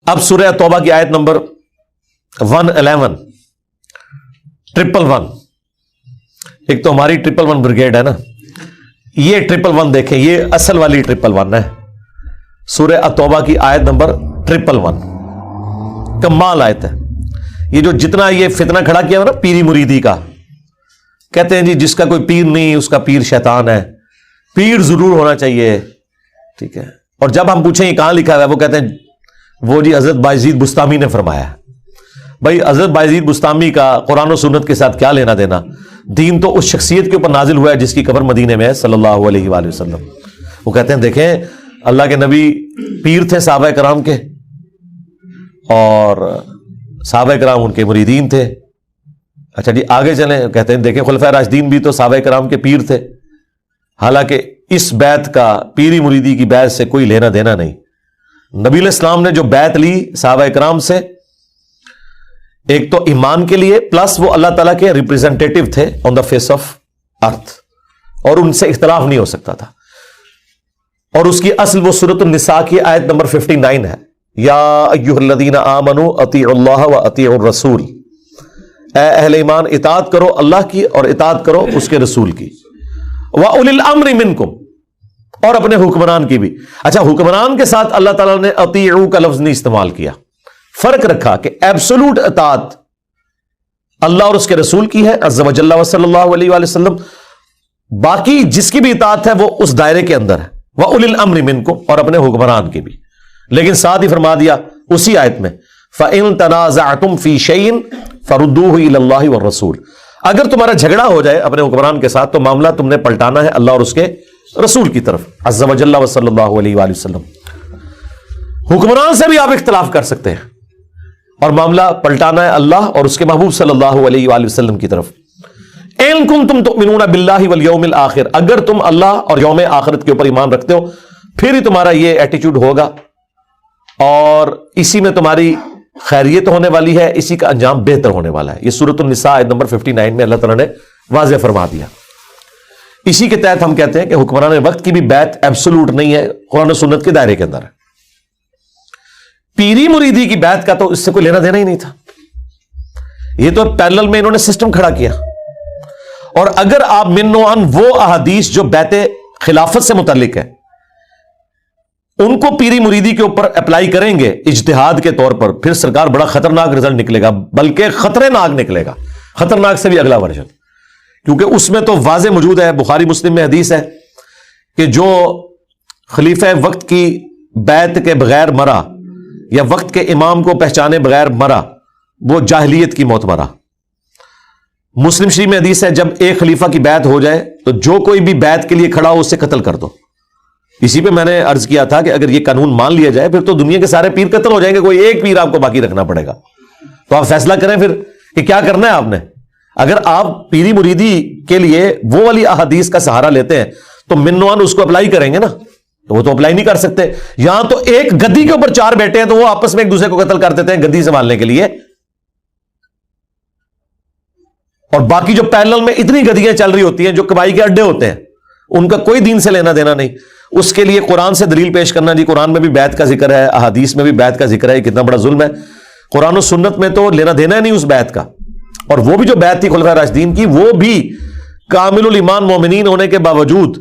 اب سورہ توبہ کی آیت نمبر 111 111 ایک تو ہماری 111 بریگیڈ ہے نا، یہ 111 دیکھیں، یہ اصل والی 111 ہے، سورہ توبہ کی آیت نمبر 111 کمال آیت ہے۔ یہ جو جتنا یہ فتنہ کھڑا کیا نا پیری مریدی کا، کہتے ہیں جی جس کا کوئی پیر نہیں اس کا پیر شیطان ہے، پیر ضرور ہونا چاہیے، ٹھیک ہے۔ اور جب ہم پوچھیں یہ کہاں لکھا ہوا ہے، وہ کہتے ہیں وہ جی حضرت بایزید بستامی نے فرمایا ہے۔ بھائی حضرت بایزید بستامی کا قرآن و سنت کے ساتھ کیا لینا دینا؟ دین تو اس شخصیت کے اوپر نازل ہوا ہے جس کی قبر مدینے میں ہے صلی اللہ علیہ وآلہ وسلم۔ وہ کہتے ہیں دیکھیں اللہ کے نبی پیر تھے صحابہ کرام کے، اور صحابہ کرام ان کے مریدین تھے۔ اچھا جی آگے چلیں، کہتے ہیں دیکھیں خلفائے راشدین بھی تو صحابہ کرام کے پیر تھے، حالانکہ اس بیعت کا پیری مریدی کی بیعت سے کوئی لینا دینا نہیں۔ نبی علیہ السلام نے جو بیعت لی صحابہ کرام سے، ایک تو ایمان کے لیے، پلس وہ اللہ تعالیٰ کے ریپریزنٹیٹو تھے آن دا فیس آف ارتھ، اور ان سے اختلاف نہیں ہو سکتا تھا۔ اور اس کی اصل وہ سورۃ النساء کی آیت نمبر 59 ہے، یا ایھا الذین آمنوا اطیعوا اللہ واطیعوا الرسول، اے اہل ایمان اطاعت کرو اللہ کی اور اطاعت کرو اس کے رسول کی، وَأُولِي الْأَمْرِ مِنْكُمْ، اور اپنے حکمران کی بھی۔ اچھا حکمران کے ساتھ اللہ تعالیٰ نے اطیعوا کا لفظ نہیں استعمال کیا، فرق رکھا کہ ایبسولوٹ اطاعت اللہ اور اس کے رسول کی ہے عز و جل صلی اللہ علیہ وآلہ وسلم، باقی جس کی بھی اطاعت ہے وہ اس دائرے کے اندر ہے، وَأُولِي الْأَمْرِ مِنْكُمْ، اور اپنے حکمران کی بھی۔ لیکن ساتھ ہی فرما دیا اسی آیت میں فَإِن تَنَازَعْتُمْ فِي شَيْءٍ فَرُدُّوهُ إِلَى اللَّهِ وَالرَّسُولِ، اگر تمہارا جھگڑا ہو جائے اپنے حکمران کے ساتھ تو معاملہ تم نے پلٹانا ہے اللہ اور اس کے رسول کی طرف عز و جل صلی اللہ علیہ وآلہ وسلم۔ حکمران سے بھی آپ اختلاف کر سکتے ہیں اور معاملہ پلٹانا ہے اللہ اور اس کے محبوب صلی اللہ علیہ وآلہ وسلم کی طرف۔ إِن كُنتُمْ تُؤْمِنُونَ بِاللَّهِ وَالْيَوْمِ الْآخِرِ، اگر تم اللہ اور یوم آخرت کے اوپر ایمان رکھتے ہو پھر ہی تمہارا یہ ایٹیچیوڈ ہوگا، اور اسی میں تمہاری خیریت ہونے والی ہے، اسی کا انجام بہتر ہونے والا ہے۔ یہ سورۃ النساء آیت نمبر 59 میں اللہ تعالیٰ نے واضح فرما دیا۔ اسی کے تحت ہم کہتے ہیں کہ حکمران وقت کی بھی بیعت ایبسولوٹ نہیں ہے، قرآن و سنت کے دائرے کے اندر ہے۔ پیری مریدی کی بیعت کا تو اس سے کوئی لینا دینا ہی نہیں تھا، یہ تو پیرلل میں انہوں نے سسٹم کھڑا کیا۔ اور اگر آپ من و عن وہ احادیث جو بیعت خلافت سے متعلق ہے ان کو پیری مریدی کے اوپر اپلائی کریں گے اجتہاد کے طور پر، پھر سرکار بڑا خطرناک رزلٹ نکلے گا، بلکہ خطرناک نکلے گا، خطرناک سے بھی اگلا ورژن، کیونکہ اس میں تو واضح موجود ہے، بخاری مسلم میں حدیث ہے کہ جو خلیفہ وقت کی بیعت کے بغیر مرا یا وقت کے امام کو پہچانے بغیر مرا وہ جاہلیت کی موت مرا۔ مسلم شریف میں حدیث ہے جب ایک خلیفہ کی بیعت ہو جائے تو جو کوئی بھی بیعت کے لیے کھڑا ہو اسے قتل کر دو۔ اسی پہ میں نے عرض کیا تھا کہ اگر یہ قانون مان لیا جائے پھر تو دنیا کے سارے پیر قتل ہو جائیں گے، کوئی ایک پیر آپ کو باقی رکھنا پڑے گا۔ تو آپ فیصلہ کریں پھر کہ کیا کرنا ہے آپ نے۔ اگر آپ پیری مریدی کے لیے وہ والی احادیث کا سہارا لیتے ہیں تو منوان اس کو اپلائی کریں گے نا، تو وہ تو اپلائی نہیں کر سکتے۔ یہاں تو ایک گدی کے اوپر 4 بیٹے ہیں تو وہ آپس میں ایک دوسرے کو قتل کر دیتے ہیں گدی سنبھالنے کے لیے، اور باقی جو پیرلل میں اتنی گدیاں چل رہی ہوتی ہیں جو کبائی کے اڈے ہوتے ہیں ان کا کوئی دین سے لینا دینا نہیں۔ اس کے لیے قرآن سے دلیل پیش کرنا، جی قرآن میں بھی بیعت کا ذکر ہے، احادیث میں بھی بیعت کا ذکر ہے، کتنا بڑا ظلم ہے۔ قرآن و سنت میں تو لینا دینا نہیں اس بیعت کا، اور وہ بھی جو بیعت تھی خلفائے راشدین کی وہ بھی کامل الایمان مومنین ہونے کے باوجود،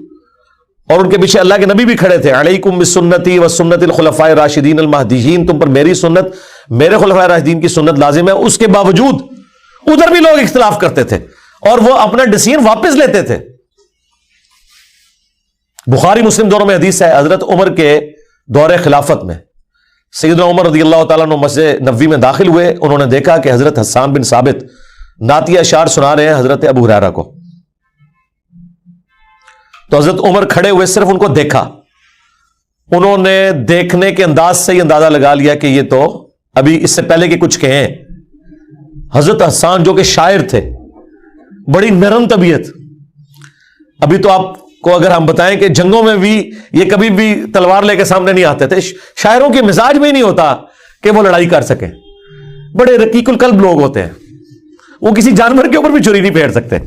اور ان کے پیچھے اللہ کے نبی بھی کھڑے تھے، علیکم بسنتی وسنت الخلفاء الراشدین المہدیین، تم پر میری سنت میرے خلفائے راشدین کی سنت لازم ہے۔ اس کے باوجود ادھر بھی لوگ اختلاف کرتے تھے اور وہ اپنا ڈیسیژن واپس لیتے تھے۔ بخاری مسلم دونوں میں حدیث ہے، حضرت عمر کے دور خلافت میں سیدنا عمر رضی اللہ تعالیٰ عنہ مسجد نبوی میں داخل ہوئے، انہوں نے دیکھا کہ حضرت حسان بن ثابت نعتیہ اشعار سنا رہے ہیں حضرت ابو ہریرہ کو، تو حضرت عمر کھڑے ہوئے صرف ان کو دیکھا، انہوں نے دیکھنے کے انداز سے ہی اندازہ لگا لیا کہ یہ تو ابھی اس سے پہلے کہ کچھ کہیں حضرت حسان جو کہ شاعر تھے، بڑی نرم طبیعت، ابھی تو آپ کو اگر ہم بتائیں کہ جنگوں میں بھی یہ کبھی بھی تلوار لے کے سامنے نہیں آتے تھے، شاعروں کے مزاج میں ہی نہیں ہوتا کہ وہ لڑائی کر سکیں، بڑے رقیق القلب لوگ ہوتے ہیں، وہ کسی جانور کے اوپر بھی چھری نہیں پھیر سکتے،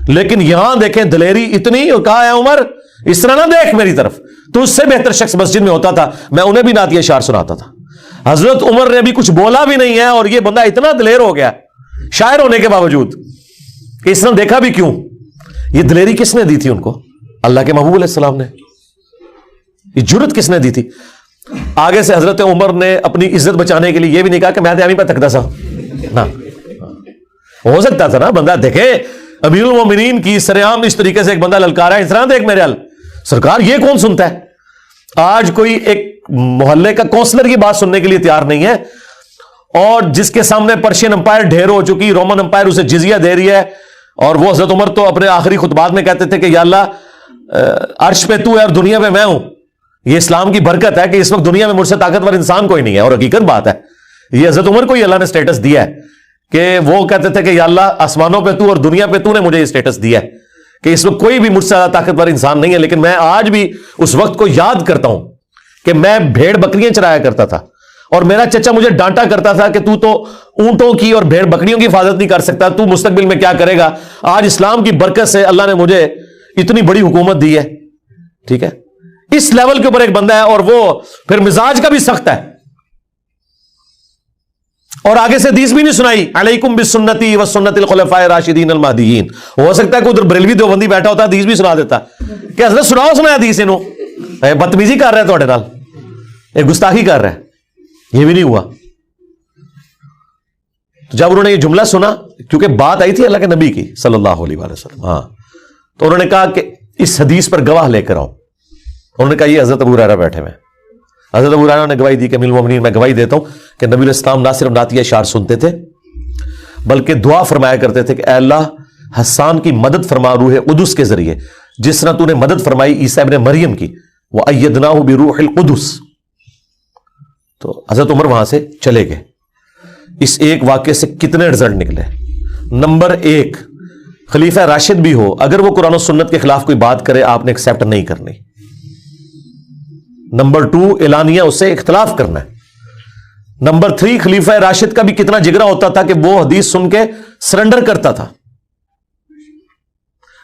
لیکن یہاں دیکھیں دلیری اتنی، اور کہا ہے عمر اس طرح نہ دیکھ میری طرف، تو اس سے بہتر شخص مسجد میں ہوتا تھا میں انہیں بھی نعتیہ اشعار سناتا تھا۔ حضرت عمر نے بھی کچھ بولا بھی نہیں ہے اور یہ بندہ اتنا دلیر ہو گیا شاعر ہونے کے باوجود کہ اس نے دیکھا بھی کیوں. یہ دلیری کس نے دی تھی ان کو؟ اللہ کے محبوب علیہ السلام نے. یہ جرت کس نے دی تھی؟ آگے سے حضرت عمر نے اپنی عزت بچانے کے لیے یہ بھی نہیں کہا کہ میں دھیانی پہ تکتا سا نا. ہو سکتا تھا نا بندہ دیکھے امیر المومنین کی سرعام اس طریقے سے ایک بندہ للکارا ہے, اس طرح دیکھ میرے حل سرکار یہ کون سنتا ہے. آج کوئی ایک محلے کا کونسلر کی بات سننے کے لیے تیار نہیں ہے, اور جس کے سامنے پرشین امپائر ڈھیر ہو چکی, رومن امپائر اسے جزیہ دے رہی ہے, اور وہ حضرت عمر تو اپنے آخری خطبات میں کہتے تھے کہ یا اللہ عرش پہ تو ہے اور دنیا میں میں ہوں. یہ اسلام کی برکت ہے کہ اس وقت دنیا میں مجھ سے طاقتور انسان کوئی نہیں ہے, اور حقیقت بات ہے یہ حضرت عمر کو ہی اللہ نے سٹیٹس دیا ہے کہ وہ کہتے تھے کہ یا اللہ آسمانوں پہ تو اور دنیا پہ تو نے مجھے یہ سٹیٹس دیا ہے کہ اس وقت کوئی بھی مجھ سے زیادہ طاقتور انسان نہیں ہے. لیکن میں آج بھی اس وقت کو یاد کرتا ہوں کہ میں بھیڑ بکریاں چرایا کرتا تھا اور میرا چچا مجھے ڈانٹا کرتا تھا کہ تو اونٹوں کی اور بھیڑ بکریوں کی حفاظت نہیں کر سکتا, تو مستقبل میں کیا کرے گا. آج اسلام کی برکت سے اللہ نے مجھے اتنی بڑی حکومت دی ہے. ٹھیک ہے, اس لیول کے اوپر ایک بندہ ہے, اور وہ پھر مزاج کا بھی سخت ہے, اور آگے سے حدیث بھی نہیں سنائی علیکم بسنتی وسنت الخلفاء الراشدین المہدیین. ہو سکتا ہے کہ ادھر بریلوی دیوبندی بیٹھا ہوتا حدیث بھی سنا دیتا کہ حضرت سنا حدیث انہوں بدتمیزی کر رہا ہے تھوڑے نال, ایک گستاخی کر رہا ہے. یہ بھی نہیں ہوا. جب انہوں نے یہ جملہ سنا, کیونکہ بات آئی تھی اللہ کے نبی کی صلی اللہ علیہ وسلم, ہاں, تو انہوں نے کہا کہ اس حدیث پر گواہ لے کر آؤ. انہوں نے کہا یہ حضرت ابو ہریرہ بیٹھے ہوئے. حضرت ابو ہریرہ نے گواہی دی کہ امیر المومنین میں گواہی دیتا ہوں کہ نبی علیہ السلام نہ صرف نعتیہ اشعار سنتے تھے بلکہ دعا فرمایا کرتے تھے کہ اے اللہ حسان کی مدد فرما روح قدس کے ذریعے, جس طرح تو نے مدد فرمائی عیسیٰ ابن مریم کی, وَأَيَّدْنَاهُ بِرُوحِ الْقُدُسِ. تو حضرت عمر وہاں سے چلے گئے. اس ایک واقعے سے کتنے رزلٹ نکلے؟ نمبر 1, خلیفہ راشد بھی ہو اگر وہ قرآن و سنت کے خلاف کوئی بات کرے آپ نے ایکسیپٹ نہیں کرنی. نمبر 2, اعلانیہ اس سے اختلاف کرنا ہے. نمبر 3, خلیفہ راشد کا بھی کتنا جگرا ہوتا تھا کہ وہ حدیث سن کے سرنڈر کرتا تھا.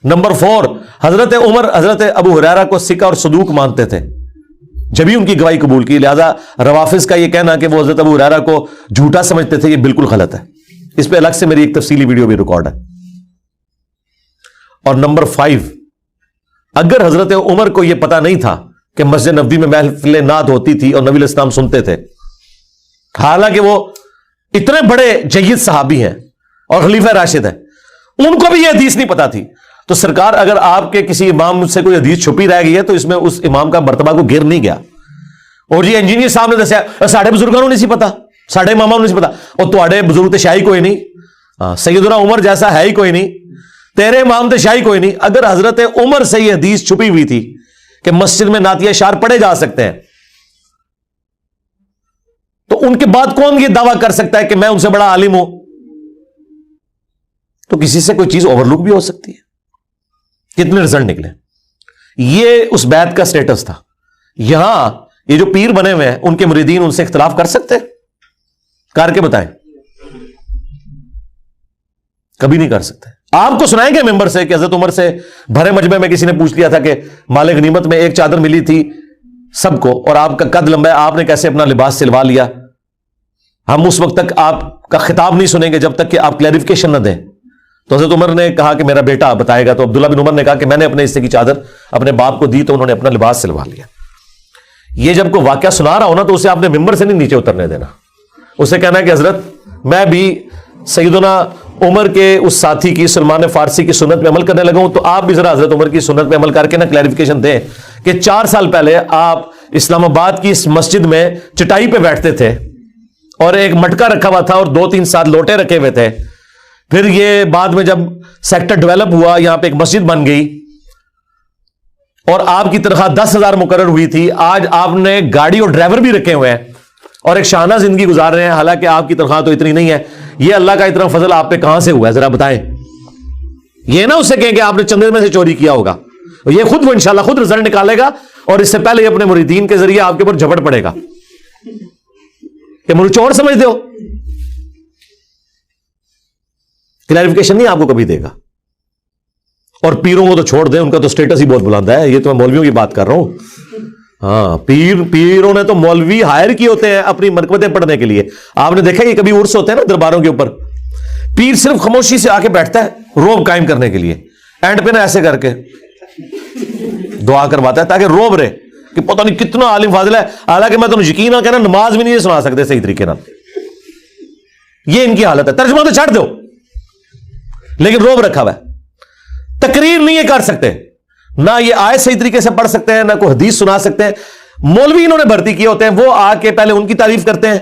نمبر 4, حضرت عمر حضرت ابو ہریرہ کو ثقہ اور صدوق مانتے تھے, جبھی ان کی گواہی قبول کی. لہذا روافظ کا یہ کہنا کہ وہ حضرت ابو ہریرہ کو جھوٹا سمجھتے تھے یہ بالکل غلط ہے. اس پہ الگ سے میری ایک تفصیلی ویڈیو بھی ریکارڈ ہے. اور نمبر 5, اگر حضرت عمر کو یہ پتا نہیں تھا کہ مسجد نبوی میں محفل نعت ہوتی تھی اور نبی علیہ السلام سنتے تھے, حالانکہ وہ اتنے بڑے جید صحابی ہیں اور خلیفہ راشد ہیں, ان کو بھی یہ حدیث نہیں پتا تھی, تو سرکار اگر آپ کے کسی امام سے کوئی حدیث چھپی رہ گئی ہے تو اس میں اس امام کا مرتبہ کو گر نہیں گیا. اور یہ انجینئر صاحب نے دسیا ساڑھے بزرگوں نے نہیں سی پتا, ساڑھے اماموں نے نہیں سی پتا, اور تواڈے بزرگ تے شاہی کوئی نہیں, سیدنا عمر جیسا ہے ہی کوئی نہیں, تیرے امام تے شاہی کوئی نہیں. اگر حضرت عمر سے یہ حدیث چھپی ہوئی تھی کہ مسجد میں نعتیہ اشعار پڑھے جا سکتے ہیں, تو ان کے بعد کون یہ دعویٰ کر سکتا ہے کہ میں ان سے بڑا عالم ہوں؟ تو کسی سے کوئی چیز اوور لک بھی ہو سکتی ہے. کتنے رزلٹ نکلے؟ یہ اس بیعت کا سٹیٹس تھا. یہاں یہ جو پیر بنے ہوئے ہیں ان کے مریدین ان سے اختلاف کر سکتے ہیں؟ کر کے بتائیں. کبھی نہیں کر سکتے. آپ کو سنائیں گے ممبر سے کہ حضرت عمر سے بھرے مجمع میں کسی نے پوچھ لیا تھا کہ مال غنیمت میں ایک چادر ملی تھی سب کو اور آپ کا قد لمبا ہے, آپ نے کیسے اپنا لباس سلوا لیا؟ ہم اس وقت تک آپ کا خطاب نہیں سنیں گے جب تک کہ آپ کلیریفیکیشن نہ دیں. تو حضرت عمر نے کہا کہ میرا بیٹا بتائے گا. تو عبداللہ بن عمر نے کہا کہ میں نے اپنے حصے کی چادر اپنے باپ کو دی تو انہوں نے اپنا لباس سلوا لیا. یہ جب کوئی واقعہ سنا رہا ہو نا تو اسے آپ نے ممبر سے نہیں نیچے اترنے دینا. اسے کہنا کہ حضرت میں بھی سیدنا عمر کے اس ساتھی کی سلمان فارسی کی سنت پہ عمل کرنے لگا ہوں, تو آپ بھی ذرا حضرت عمر کی سنت پہ عمل کر کے نا کلیریفیکیشن دیں کہ 4 سال پہلے آپ اسلام آباد کی اس مسجد میں چٹائی پہ بیٹھتے تھے اور ایک مٹکا رکھا ہوا تھا اور 2-3-7 لوٹے رکھے ہوئے تھے. پھر یہ بعد میں جب سیکٹر ڈیولپ ہوا یہاں پہ ایک مسجد بن گئی اور آپ کی تنخواہ 10,000 مقرر ہوئی تھی. آج آپ نے گاڑی اور ڈرائیور بھی رکھے ہوئے ہیں اور ایک شانہ زندگی گزار رہے ہیں, حالانکہ آپ کی تنخواہ تو اتنی نہیں ہے. یہ اللہ کا اتنا فضل آپ پہ کہاں سے ہوا ہے ذرا بتائیں. یہ نہ اسے کہیں کہ آپ نے چندے میں سے چوری کیا ہوگا, یہ خود وہ انشاءاللہ خود رزلٹ نکالے گا اور اس سے پہلے یہ اپنے مریدین کے ذریعے آپ کے اوپر جھپٹ پڑے گا کہ مجھے چور سمجھتے ہو. کلیریفیکیشن نہیں آپ کو کبھی دے گا. اور پیروں کو تو چھوڑ دیں, ان کا تو سٹیٹس ہی بہت بلند ہے. یہ تو میں مولویوں کی بات کر رہا ہوں, ہاں پیروں نے تو مولوی ہائر کیے ہوتے ہیں اپنی مرکبتیں پڑھنے کے لیے. آپ نے دیکھا کہ کبھی عرس ہوتے ہیں نا درباروں کے اوپر, پیر صرف خاموشی سے آ کے بیٹھتا ہے روب قائم کرنے کے لیے, اینڈ پہ نا ایسے کر کے دعا کرواتا ہے تاکہ روب رہے کہ پتہ نہیں کتنا عالم فاضل ہے, حالانکہ میں تمہیں یقین نہ کہنا نماز بھی نہیں سنا سکتے صحیح طریقے نال. یہ ان کی حالت ہے. ترجمہ تو چھڑ دو, لیکن روب رکھا ہوا ہے. تقریر نہیں یہ کر سکتے, نہ یہ آیت صحیح طریقے سے پڑھ سکتے ہیں, نہ کوئی حدیث سنا سکتے ہیں. مولوی انہوں نے بھرتی کیے ہوتے ہیں, وہ آ کے پہلے ان کی تعریف کرتے ہیں,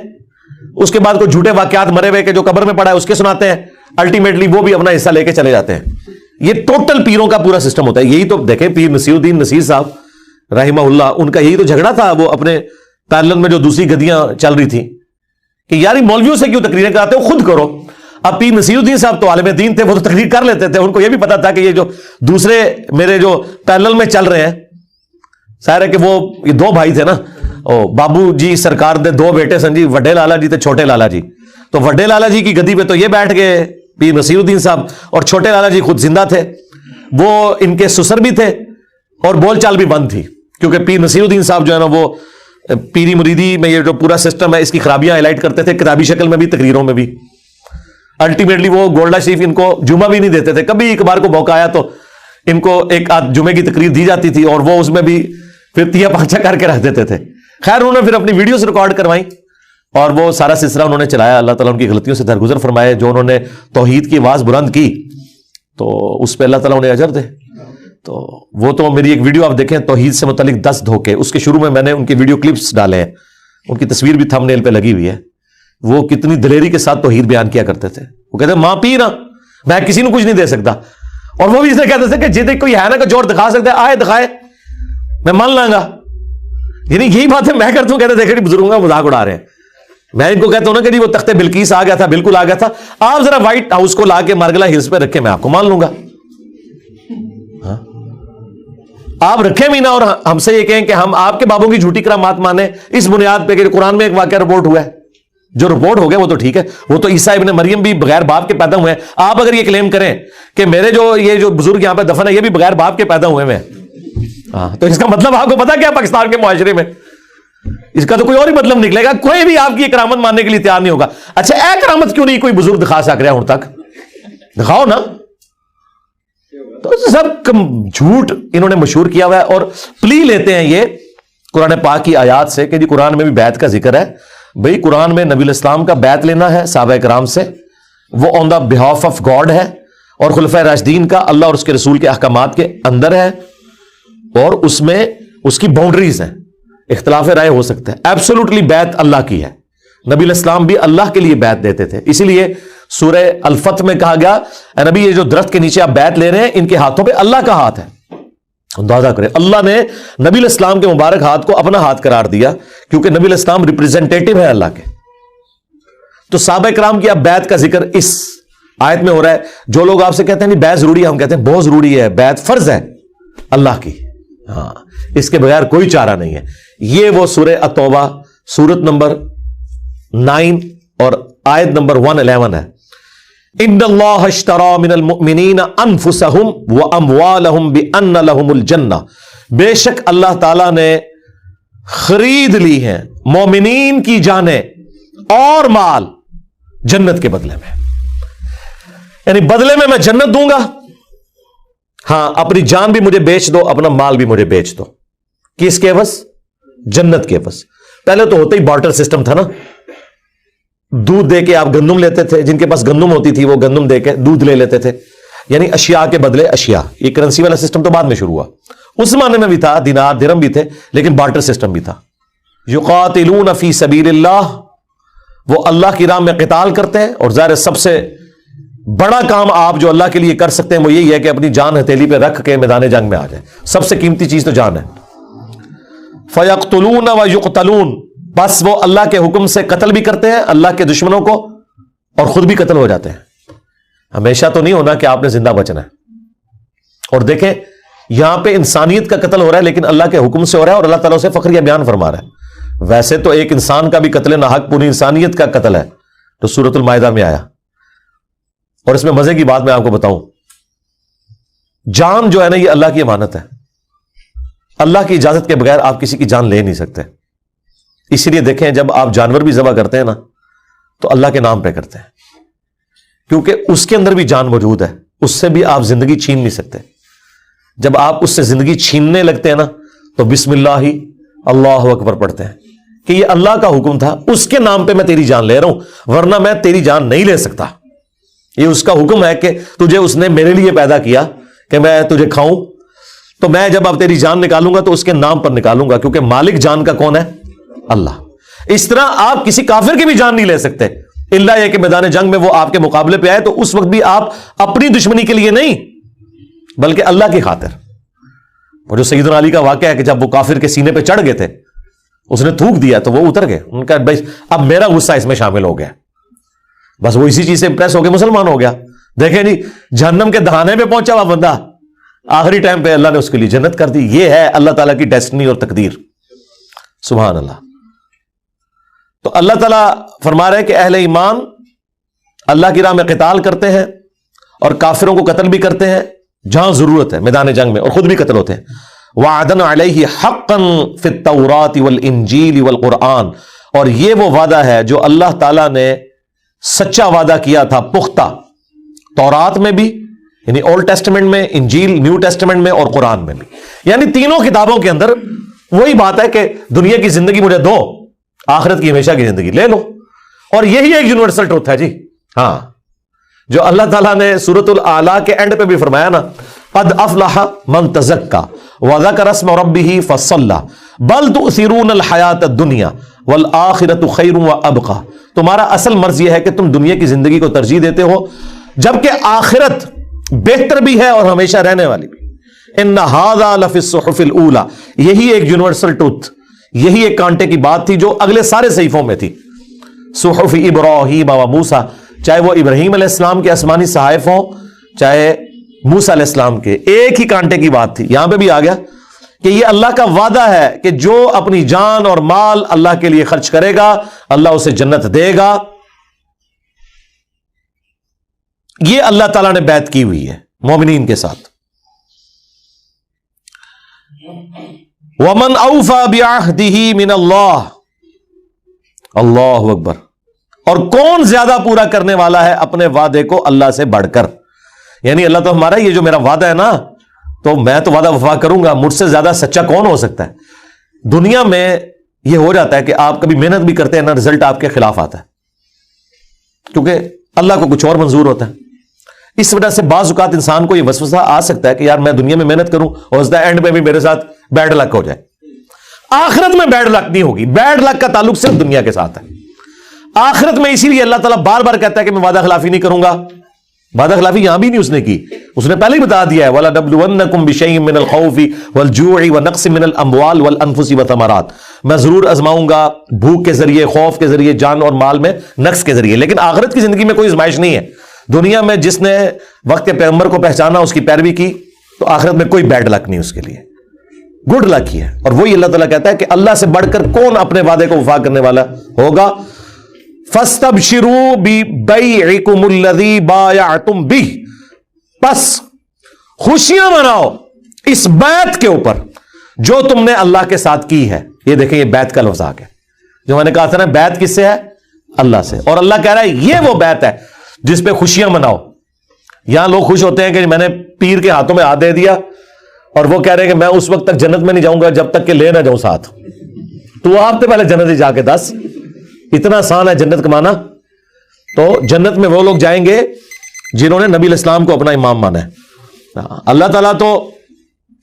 اس کے بعد کوئی جھوٹے واقعات مرے ہوئے کے جو قبر میں پڑا ہے اس کے سناتے ہیں, الٹیمیٹلی وہ بھی اپنا حصہ لے کے چلے جاتے ہیں. یہ ٹوٹل پیروں کا پورا سسٹم ہوتا ہے. یہی تو دیکھیں پیر نصیر الدین نصیر صاحب رحمہ اللہ, ان کا یہی تو جھگڑا تھا وہ اپنے پیرلل میں جو دوسری گدیاں چل رہی تھیں کہ یار مولویوں سے کیوں تقریریں کراتے ہو, خود کرو. اب پیر نصیر الدین صاحب تو عالم دین تھے, وہ تو تقریر کر لیتے تھے, ان کو یہ بھی پتا تھا کہ یہ جو دوسرے میرے جو پیرلل میں چل رہے ہیں, ظاہر ہے کہ وہ یہ دو بھائی تھے نا, بابو جی سرکار دے دو بیٹے سن جی, وڈے لالا جی تے چھوٹے لالا جی. تو وڈے لالا جی کی گدی پہ تو یہ بیٹھ گئے پیر نصیر الدین صاحب, اور چھوٹے لالا جی خود زندہ تھے, وہ ان کے سسر بھی تھے اور بول چال بھی بند تھی, کیونکہ پیر نصیر الدین صاحب جو ہے نا وہ پیری مریدی میں یہ جو پورا سسٹم ہے اس کی خرابیاں ہائی لائٹ کرتے تھے, کتابی شکل میں بھی تقریروں میں بھی. الٹیمیٹلی وہ گولڈا شریف ان کو جمعہ بھی نہیں دیتے تھے. کبھی ایک بار کو موقع آیا تو ان کو ایک آدھ جمعے کی تقریر دی جاتی تھی اور وہ اس میں بھی پھر تیا پانچا کر کے رکھ دیتے تھے. خیر انہوں نے پھر اپنی ویڈیوز ریکارڈ کروائیں اور وہ سارا سلسلہ انہوں نے چلایا. اللہ تعالیٰ ان کی غلطیوں سے درگزر فرمائے. جو انہوں نے توحید کی آواز بلند کی تو اس پہ اللہ تعالیٰ انہیں اجر دے. تو وہ تو میری ایک ویڈیو آپ دیکھیں توحید سے متعلق 10 دھوکے, اس کے شروع میں نے ان کی ویڈیو کلپس ڈالے ہیں, ان کی تصویر بھی تھمبنیل پہ لگی ہوئی ہے. وہ کتنی دلیری کے ساتھ توحید بیان کیا کرتے تھے. وہ کہتے ہیں ماں پی نا میں کسی کو کچھ نہیں دے سکتا, اور وہ بھی اس نے کہتے تھے کہ جی کوئی ہے نا کہ جوڑ دکھا سکتا ہے آئے دکھائے میں مان لاں گا. یعنی یہی بات ہے میں کرتا ہوں, کہتے دیکھیں بزرگوں کا مذاق اڑا رہے ہیں. میں ان کو کہتا ہوں نا کہ جی وہ تخت بلقیس آ گیا تھا, بالکل آ گیا تھا, آپ ذرا وائٹ ہاؤس کو لا کے مارگلا ہلز پہ رکھے میں آپ کو مان لوں گا. آپ رکھیں بھی نا اور ہم سے یہ کہیں کہ ہم آپ کے بابوں کی جھوٹی کرامات مانیں اس بنیاد پہ کہ قرآن میں ایک واقعہ رپورٹ ہوا ہے. جو رپورٹ ہو گیا وہ تو ٹھیک ہے, وہ تو عیسیٰ ابن مریم بھی بغیر باپ کے پیدا ہوئے ہیں. آپ اگر یہ کلیم کریں کہ میرے یہ جو بزرگ یہاں پہ دفن ہے یہ بھی بغیر باپ کے پیدا ہوئے ہیں, تو اس کا مطلب آپ کو پتا کیا پاکستان کے معاشرے میں اس کا تو کوئی اور ہی مطلب نکلے گا. کوئی بھی آپ کی کرامت ماننے کے لیے تیار نہیں ہوگا. اچھا اے کرامت کیوں نہیں کوئی بزرگ دکھا سک رہا ہوں تک, دکھاؤ نا. تو سب جھوٹ انہوں نے مشہور کیا ہوا ہے اور پلی لیتے ہیں یہ قرآن پاک کی آیات سے کہ جی قرآن میں بھی بیعت کا ذکر ہے. بھئی قرآن میں نبی الاسلام کا بیعت لینا ہے صحابہ کرام سے, وہ آن دا بہاف آف گاڈ ہے, اور خلفائے راشدین کا اللہ اور اس کے رسول کے احکامات کے اندر ہے, اور اس میں اس کی باؤنڈریز ہیں, اختلاف رائے ہو سکتا ہے. ایبسولوٹلی بیعت اللہ کی ہے. نبی الاسلام بھی اللہ کے لیے بیعت دیتے تھے. اسی لیے سورہ الفتح میں کہا گیا اے نبی یہ جو درخت کے نیچے آپ بیعت لے رہے ہیں ان کے ہاتھوں پہ اللہ کا ہاتھ ہے. اندازہ کریں, اللہ نے نبی الاسلام کے مبارک ہاتھ کو اپنا ہاتھ قرار دیا کیونکہ نبی الاسلام ریپریزنٹیٹو ہے اللہ کے. تو صحابہ کرام کی اب بیعت کا ذکر اس آیت میں ہو رہا ہے. جو لوگ آپ سے کہتے ہیں نہیں بیعت ضروری ہے, ہم کہتے ہیں بہت ضروری ہے, بیعت فرض ہے اللہ کی, ہاں اس کے بغیر کوئی چارہ نہیں ہے. یہ وہ سورہ التوبہ سورت نمبر 9 اور آیت نمبر 111 ہے. ان اللہ اشترى من المؤمنین انفسهم واموالهم بان لهم الجنہ, بے شک اللہ تعالی نے خرید لی ہیں مومنین کی جانیں اور مال جنت کے بدلے میں. یعنی بدلے میں جنت دوں گا, ہاں اپنی جان بھی مجھے بیچ دو, اپنا مال بھی مجھے بیچ دو. کس کے عوض؟ جنت کے عوض. پہلے تو ہوتا ہی بارٹر سسٹم تھا نا, دودھ دے کے آپ گندم لیتے تھے, جن کے پاس گندم ہوتی تھی وہ گندم دے کے دودھ لے لیتے تھے, یعنی اشیاء کے بدلے اشیاء. یہ کرنسی والا سسٹم تو بعد میں شروع ہوا, اس زمانے میں بھی تھا, دینار درہم بھی تھے, لیکن بارٹر سسٹم بھی تھا. یقاتلون فی سبیل اللہ, وہ اللہ کی راہ میں قتال کرتے ہیں, اور ظاہر سب سے بڑا کام آپ جو اللہ کے لیے کر سکتے ہیں وہ یہی ہے کہ اپنی جان ہتھیلی پہ رکھ کے میدان جنگ میں آ جائیں. سب سے قیمتی چیز تو جان ہے. فیقتلون ویقتلون, بس وہ اللہ کے حکم سے قتل بھی کرتے ہیں اللہ کے دشمنوں کو, اور خود بھی قتل ہو جاتے ہیں. ہمیشہ تو نہیں ہونا کہ آپ نے زندہ بچنا ہے. اور دیکھیں یہاں پہ انسانیت کا قتل ہو رہا ہے لیکن اللہ کے حکم سے ہو رہا ہے, اور اللہ تعالیٰ اسے فخریہ بیان فرما رہا ہے. ویسے تو ایک انسان کا بھی قتل ناحق پوری انسانیت کا قتل ہے, تو سورۃ المائدہ میں آیا. اور اس میں مزے کی بات میں آپ کو بتاؤں, جان جو ہے نا یہ اللہ کی امانت ہے. اللہ کی اجازت کے بغیر آپ کسی کی جان لے نہیں سکتے. اسی لیے دیکھیں جب آپ جانور بھی ذبح کرتے ہیں نا تو اللہ کے نام پہ کرتے ہیں, کیونکہ اس کے اندر بھی جان موجود ہے, اس سے بھی آپ زندگی چھین نہیں سکتے. جب آپ اس سے زندگی چھیننے لگتے ہیں نا تو بسم اللہ ہی اللہ اکبر پڑھتے ہیں کہ یہ اللہ کا حکم تھا, اس کے نام پہ میں تیری جان لے رہا ہوں, ورنہ میں تیری جان نہیں لے سکتا. یہ اس کا حکم ہے کہ تجھے اس نے میرے لیے پیدا کیا کہ میں تجھے کھاؤں, تو میں جب اب تیری جان نکالوں گا تو اس کے نام پر نکالوں گا, کیونکہ مالک جان کا کون ہے؟ اللہ. اس طرح آپ کسی کافر کی بھی جان نہیں لے سکتے, الا یہ کہ میدان جنگ میں وہ آپ کے مقابلے پہ آئے تو اس وقت بھی آپ اپنی دشمنی کے لیے نہیں بلکہ اللہ کی خاطر. وہ جو سیدنا علی کا واقعہ ہے کہ جب وہ کافر کے سینے پہ چڑھ گئے تھے, اس نے تھوک دیا تو وہ اتر گئے. ان کا بھائی اب میرا غصہ اس میں شامل ہو گیا, بس وہ اسی چیز سے امپریس ہو کے مسلمان ہو گیا. دیکھیں جی جہنم کے دہانے پہ پہنچا ہوا بندہ, آخری ٹائم پہ اللہ نے اس کے لیے جنت کر دی. یہ ہے اللہ تعالیٰ کی ڈیسٹنی اور تقدیر. سبحان اللہ. تو اللہ تعالیٰ فرما رہے ہیں کہ اہل ایمان اللہ کی راہ میں قتال کرتے ہیں اور کافروں کو قتل بھی کرتے ہیں جہاں ضرورت ہے میدان جنگ میں, اور خود بھی قتل ہوتے ہیں. وعدن علیہ حقا فی التوراۃ والانجیل والقرآن, اور یہ وہ وعدہ ہے جو اللہ تعالیٰ نے سچا وعدہ کیا تھا پختہ تورات میں بھی, یعنی اولڈ ٹیسٹمنٹ میں, انجیل نیو ٹیسٹمنٹ میں, اور قرآن میں بھی. یعنی تینوں کتابوں کے اندر وہی بات ہے کہ دنیا کی زندگی مجھے دو, آخرت کی ہمیشہ کی زندگی لے لو. اور یہی ایک یونیورسل ٹروتھ ہے جی. ہاں, جو اللہ تعالیٰ نے سورۃ الاعلیٰ کے اینڈ پہ بھی فرمایا نا, قد افلح من تزکا وذکر اسم ربہ فصلی بل تؤثرون الحیاۃ الدنیا والآخرۃ خیر وابقی. تمہارا اصل مرض یہ ہے کہ تم دنیا کی زندگی کو ترجیح دیتے ہو جبکہ آخرت بہتر بھی ہے اور ہمیشہ رہنے والی بھی. ان ھذا لفی الصحف الاولی, یہی ایک یونیورسل ٹروتھ, یہی ایک کانٹے کی بات تھی جو اگلے سارے صحیفوں میں تھی. صحف ابراہیم و موسیٰ, چاہے وہ ابراہیم علیہ السلام کے آسمانی صحائف ہوں چاہے موسیٰ علیہ السلام کے, ایک ہی کانٹے کی بات تھی. یہاں پہ بھی آ گیا کہ یہ اللہ کا وعدہ ہے کہ جو اپنی جان اور مال اللہ کے لیے خرچ کرے گا اللہ اسے جنت دے گا. یہ اللہ تعالیٰ نے بیعت کی ہوئی ہے مومنین کے ساتھ. وَمَنْ أَوْفَى بِعَهْدِهِ مِنَ اللَّهِ, اللہ اکبر. اور کون زیادہ پورا کرنے والا ہے اپنے وعدے کو اللہ سے بڑھ کر. یعنی اللہ تو ہمارا یہ جو میرا وعدہ ہے نا تو میں تو وعدہ وفا کروں گا, مجھ سے زیادہ سچا کون ہو سکتا ہے. دنیا میں یہ ہو جاتا ہے کہ آپ کبھی محنت بھی کرتے ہیں نا, رزلٹ آپ کے خلاف آتا ہے کیونکہ اللہ کو کچھ اور منظور ہوتا ہے. اس وجہ سے بعض اوقات انسان کو یہ وسوسہ آ سکتا ہے کہ یار میں دنیا میں محنت کروں اور اس دا اینڈ میں بھی میرے ساتھ بیڈ لک ہو جائے. آخرت میں بیڈ لک نہیں ہوگی, بیڈ لک کا تعلق صرف دنیا کے ساتھ ہے. آخرت میں اسی لیے اللہ تعالیٰ بار بار کہتا ہے کہ میں وعدہ خلافی نہیں کروں گا. وعدہ خلافی یہاں بھی نہیں اس نے کی, اس نے پہلے ہی بتا دیا ہے وَلَنَبْلُوَنَّكُمْ بِشَيْءٍ مِّنَ الْخَوْفِ وَالْجُوعِ وَنَقْصٍ مِّنَ الْأَمْوَالِ وَالْأَنفُسِ وَالثَّمَرَاتِ, میں ضرور آزماؤں گا بھوک کے ذریعے, خوف کے ذریعے, جان اور مال میں نقص کے ذریعے. لیکن آخرت کی زندگی میں کوئی آزمائش نہیں ہے. دنیا میں جس نے وقت پیغمبر کو پہچانا, اس کی پیروی کی, تو آخرت میں کوئی بیڈ لک نہیں اس کے لیے, گڈ لک ہی ہے. اور وہی اللہ تعالیٰ کہتا ہے کہ اللہ سے بڑھ کر کون اپنے وعدے کو وفا کرنے والا ہوگا. فَاسْتَبْشِرُوا بِبَيْعِكُمُ الَّذِي بَايَعْتُمْ بِهِ, بس خوشیاں مناؤ اس بیعت کے اوپر جو تم نے اللہ کے ساتھ کی ہے. یہ دیکھیں یہ بیعت کا لفظ آ گیا, جو میں نے کہا تھا نا بیعت کس سے ہے؟ اللہ سے. اور اللہ کہہ رہا ہے یہ وہ بیعت ہے جس پہ خوشیاں مناؤ. یہاں لوگ خوش ہوتے ہیں کہ میں نے پیر کے ہاتھوں میں ہاتھ دے دیا اور وہ کہہ رہے ہیں کہ میں اس وقت تک جنت میں نہیں جاؤں گا جب تک کہ لے نہ جاؤں ساتھ. تو آپ سے پہلے جنت ہی جا کے دس, اتنا آسان ہے جنت کمانا. تو جنت میں وہ لوگ جائیں گے جنہوں نے نبی الاسلام کو اپنا امام مانا ہے. اللہ تعالیٰ تو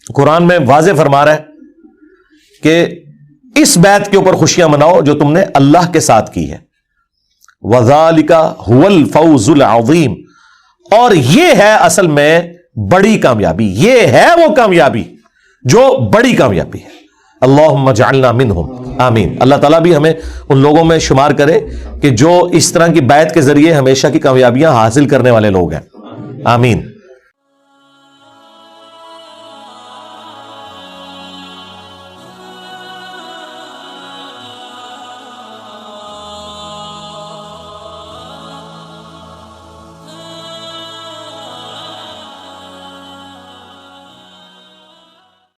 قرآن میں واضح فرما رہا ہے کہ اس بیعت کے اوپر خوشیاں مناؤ جو تم نے اللہ کے ساتھ کی ہے. وَذَلِكَ هُوَ الْفَوْزُ الْعَظِيمُ, اور یہ ہے اصل میں بڑی کامیابی, یہ ہے وہ کامیابی جو بڑی کامیابی ہے. اللہم اجعلنا منہم, آمین. اللہ تعالیٰ بھی ہمیں ان لوگوں میں شمار کرے کہ جو اس طرح کی بیعت کے ذریعے ہمیشہ کی کامیابیاں حاصل کرنے والے لوگ ہیں. آمین.